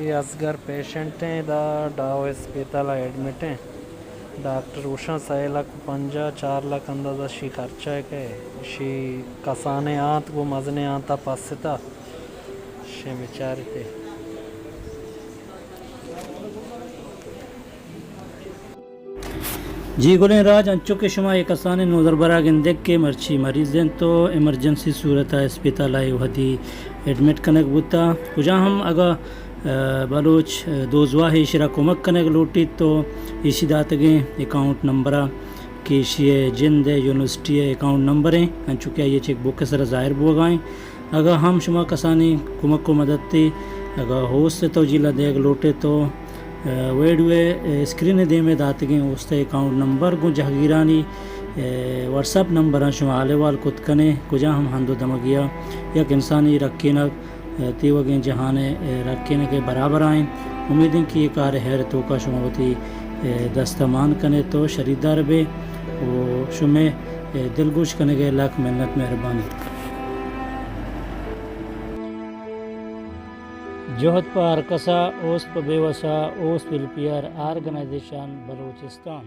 یہ اصغر پیشنٹ ہیں دا ڈاو اسپیتال ایڈمٹ ہیں ڈاکٹر اوشا سائلہ کو 4 لاکھ اندازہ شی خرچہ ہے کہ شی کسانے آنت کو مزنے آنتا پاستا شی بیچارے تھے. جی گلیں راج انچو کے شما ایک کسانے نوزر براگن دیکھ کے مرچی مریض دیں تو ایمرجنسی صورت ہے اسپیتال آئی وحدی ایڈمٹ کنک بوتا کجا ہم اگا بلوچ دوزواہی شرا کمک کنک لوٹی تو اسی داتگیں اکاؤنٹ نمبرہ کہ یہ جند یونیورسٹی اکاؤنٹ نمبر ہیں انچو کیا یہ چیک بک سر ظاہر بو گائیں اگر ہم شما کسانی کمک کو مدد تی اگر ہوس سے تو جیلا دیکھ لوٹے تو ویڈوے اسکرین دے میں داتگیں اس اکاؤنٹ نمبر کو جہگیرانی واٹس اپ نمبر شما آلے وال کت کنے کجا ہم ہندو دمگیا یک انسانی رکھینک تیوگیں جہانے رکھینے کے برابر آئیں. امیدیں کہ یہ کار حیر تو کا شما ہوتی دستمان کنے تو شریدار بے و شمیں دلگوش کنے گئے لاکھ محنت مہربانی. جوہد پر کسا اوست پہ بے وسا اوست پل پیار آرگنائزیشن بلوچستان.